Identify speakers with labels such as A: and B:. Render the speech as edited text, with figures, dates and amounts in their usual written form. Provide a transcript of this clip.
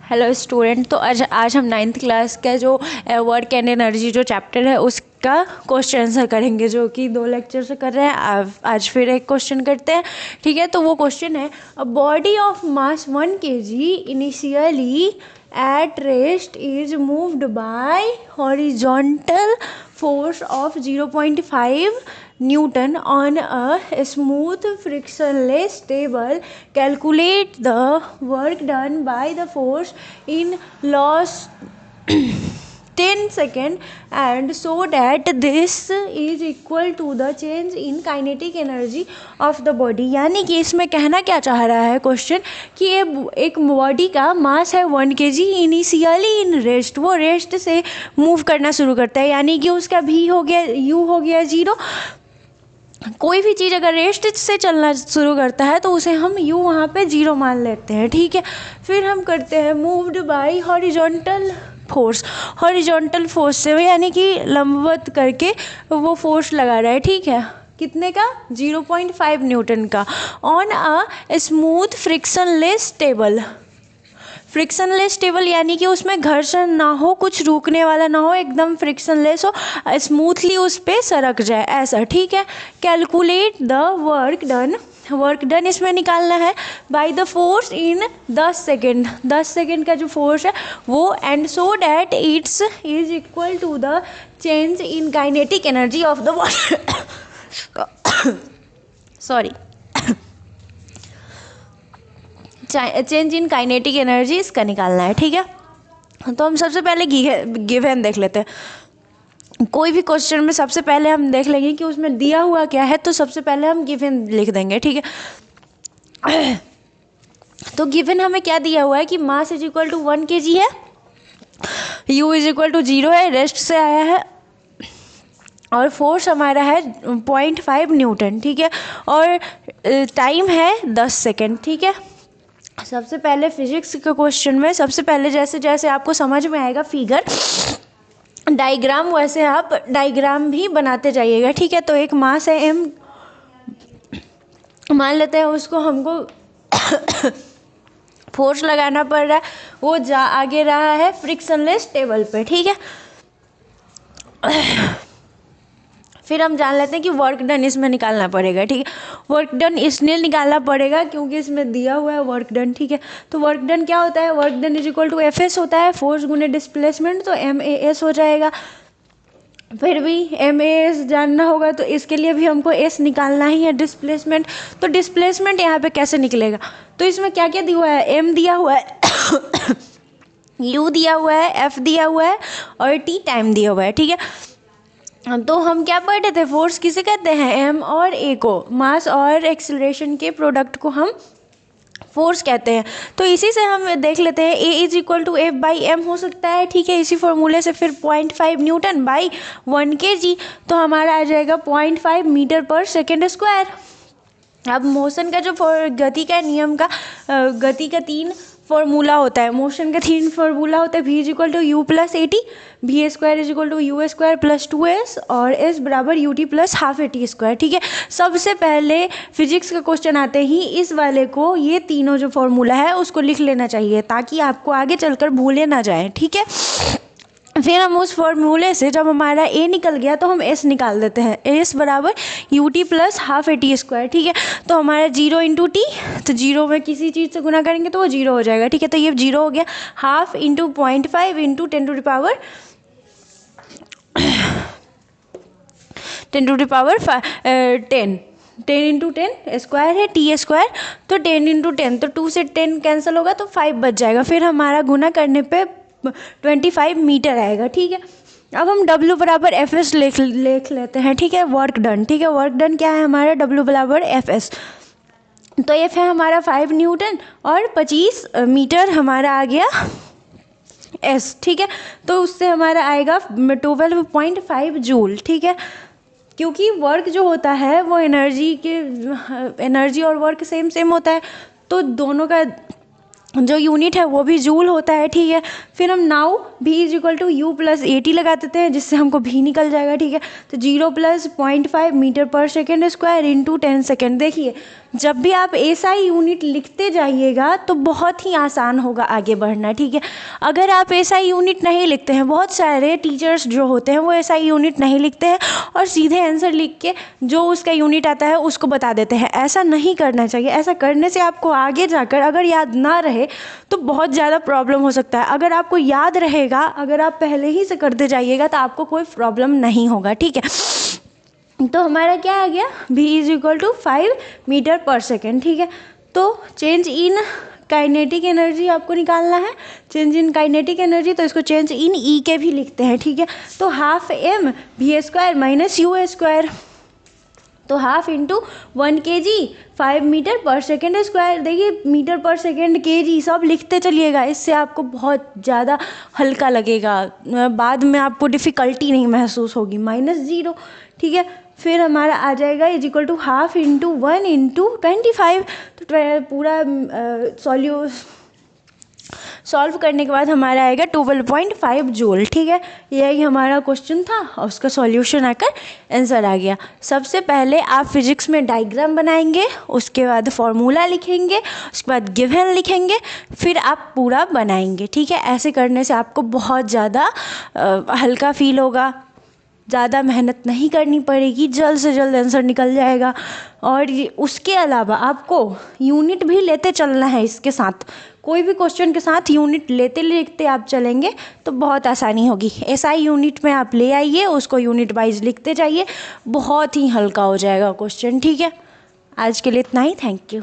A: Hello student. तो आज हम 9th क्लास का जो वर्क एंड एनर्जी जो चैप्टर है उसका क्वेश्चन आंसर करेंगे, जो कि 2 लेक्चर से कर रहे हैं। आज फिर एक क्वेश्चन करते हैं, ठीक है। तो वो क्वेश्चन है, a body of mass 1 kg initially at rest is moved by horizontal force of 0.5 Newton on a smooth frictionless table. Calculate the work done by the force in last 10 seconds and so that this is equal to the change in kinetic energy of the body। यानी कि इसमें कहना क्या चाह रहा है question कि ये एक बॉडी का मास है 1 kg, इनिशियली इन रेस्ट, वो रेस्ट से मूव करना शुरू करता है, यानी कि उसका v हो गया, u हो गया 0। कोई भी चीज़ अगर रेस्ट से चलना शुरू करता है तो उसे हम u वहाँ पे 0 मान लेते हैं, ठीक है। फिर हम करते हैं moved by horizontal force, horizontal force से यानी कि लंबवत करके वो फोर्स लगा रहा है, ठीक है। कितने का? 0.5 न्यूटन का, on a smooth frictionless table. Frictionless table यानी कि उसमें घर्षण ना हो, कुछ रुकने वाला ना हो, एकदम फ्रिक्शनलेस हो, स्मूथली उस पर सरक जाए, ऐसा, ठीक है। कैलकुलेट द वर्क डन इसमें निकालना है by the force in 10 second, 10 second का जो फोर्स है वो, and so that it's is equal to the change in kinetic energy of the body. Sorry, change in kinetic energy इसका निकालना है, ठीक है। तो हम सबसे पहले गिवन देख लेते हैं। कोई भी क्वेश्चन में सबसे पहले हम देख लेंगे कि उसमें दिया हुआ क्या है, तो सबसे पहले हम गिवन लिख देंगे, ठीक है। तो गिवन हमें क्या दिया हुआ है कि mass is equal to 1 kg है, u इज इक्वल टू 0 है, रेस्ट से आया है, और फोर्स हमारा है 0.5 न्यूटन, ठीक है। और टाइम है 10 सेकेंड, ठीक है। सबसे पहले फिजिक्स के क्वेश्चन में सबसे पहले जैसे जैसे आपको समझ में आएगा फिगर डायग्राम, वैसे आप डायग्राम भी बनाते जाइएगा, ठीक है। तो एक मास है m, मान लेते हैं उसको हमको फोर्स लगाना पड़ रहा है, वो आगे रहा है फ्रिक्शनलेस टेबल पे, ठीक है। फिर हम जान लेते हैं कि वर्क डन इसमें निकालना पड़ेगा, ठीक है। वर्क डन इसलिए निकालना पड़ेगा क्योंकि इसमें दिया हुआ है वर्क डन, ठीक है। तो वर्क डन क्या होता है? Work done is equal to f s होता है, फोर्स गुने डिस्प्लेसमेंट, तो एम ए एस हो जाएगा। फिर भी एम ए एस जानना होगा तो इसके लिए भी हमको एस निकालना ही है, डिस्प्लेसमेंट। तो डिस्प्लेसमेंट यहाँ पे कैसे निकलेगा? तो इसमें क्या क्या दिया हुआ है? एम दिया हुआ है, यू दिया हुआ है, एफ दिया हुआ है, और टी टाइम दिया हुआ है, ठीक है। तो हम क्या पढ़ रहे थे? फोर्स किसे कहते हैं? एम और ए को, मास और एक्सीलरेशन के प्रोडक्ट को हम फोर्स कहते हैं। तो इसी से हम देख लेते हैं, A is equal to F by M हो सकता है, ठीक है। इसी फॉर्मूले से फिर 0.5 न्यूटन बाई 1 kg, तो हमारा आ जाएगा 0.5 मीटर पर सेकेंड स्क्वायर। अब मोशन का जो गति का नियम का गति का 3 फॉर्मूला होता है, मोशन का 3 फॉर्मूला होता है, v is equal to u plus a t, v square is equal to u square plus 2s, और s बराबर u t plus half a t square, ठीक है। सबसे पहले फिजिक्स का क्वेश्चन आते ही इस वाले को, ये तीनों जो फॉर्मूला है उसको लिख लेना चाहिए ताकि आपको आगे चलकर भूले ना जाए, ठीक है। फिर हम उस फॉर्मूले से जब हमारा ए निकल गया तो हम एस निकाल देते हैं, एस बराबर u t plus half a t square, ठीक है। तो हमारा 0 इंटू टी, तो 0 में किसी चीज़ से गुना करेंगे तो वो 0 हो जाएगा, ठीक है। तो ये 0 हो गया, half into 0.5 into 10 to the power 10 into 10 square है, टी स्क्वायर, तो 10 इंटू 10, तो 2 से 10 कैंसिल होगा तो 5 बच जाएगा। फिर हमारा गुना करने पे 25 मीटर आएगा, ठीक है। अब हम W बराबर एफ एस लिख लेते हैं, ठीक है। वर्क डन, ठीक है। वर्क डन क्या है हमारा? W बराबर एफ एस, तो एफ है हमारा 5 न्यूटन और 25 मीटर हमारा आ गया एस, ठीक है। तो उससे हमारा आएगा 12.5 जूल, ठीक है। क्योंकि वर्क जो होता है वो एनर्जी और वर्क सेम होता है, तो दोनों का जो यूनिट है वो भी जूल होता है, ठीक है। फिर हम now v is equal to u plus a t लगा देते हैं, जिससे हमको v निकल जाएगा, ठीक है। तो 0 + 0.5 मीटर पर सेकेंड स्क्वायर इंटू 10 सेकेंड। देखिए जब भी आप एसआई यूनिट लिखते जाइएगा तो बहुत ही आसान होगा आगे बढ़ना, ठीक है। अगर आप एसआई यूनिट नहीं लिखते हैं, बहुत सारे टीचर्स जो होते हैं वो एसआई यूनिट नहीं लिखते हैं और सीधे आंसर लिख के जो उसका यूनिट आता है उसको बता देते हैं। ऐसा नहीं करना चाहिए। ऐसा करने से आपको आगे जाकर अगर याद ना रहे तो बहुत ज़्यादा प्रॉब्लम हो सकता है। अगर आपको याद रहेगा, अगर आप पहले ही से करते जाइएगा तो आपको कोई प्रॉब्लम नहीं होगा, ठीक है। तो हमारा क्या आ गया, v is equal to 5 metre पर सेकेंड, ठीक है। तो चेंज इन काइनेटिक एनर्जी आपको निकालना है, चेंज इन काइनेटिक एनर्जी, तो इसको चेंज इन ई के भी लिखते हैं, ठीक है। तो half m v square minus you square, तो हाफ इंटू 1 kg 5 मीटर पर सेकेंड स्क्वायर। देखिए मीटर पर सेकेंड kg सब लिखते चलिएगा, इससे आपको बहुत ज़्यादा हल्का लगेगा, बाद में आपको डिफ़िकल्टी नहीं महसूस होगी। -0, ठीक है। फिर हमारा आ जाएगा is equal to half into 1 into 25। तो पूरा सॉल्व करने के बाद हमारा आएगा 12.5 जूल, ठीक है। यही हमारा क्वेश्चन था और उसका सॉल्यूशन आकर आंसर आ गया। सबसे पहले आप फिजिक्स में डायग्राम बनाएंगे, उसके बाद फॉर्मूला लिखेंगे, उसके बाद गिवन लिखेंगे, फिर आप पूरा बनाएंगे, ठीक है। ऐसे करने से आपको बहुत ज़्यादा हल्का फील होगा, ज़्यादा मेहनत नहीं करनी पड़ेगी, जल्द से जल्द आंसर निकल जाएगा। और उसके अलावा आपको यूनिट भी लेते चलना है इसके साथ, कोई भी क्वेश्चन के साथ यूनिट लेते लेते आप चलेंगे तो बहुत आसानी होगी। एसआई यूनिट में आप ले आइए, उसको यूनिट वाइज लिखते जाइए, बहुत ही हल्का हो जाएगा क्वेश्चन, ठीक है। आज के लिए इतना ही, थैंक यू।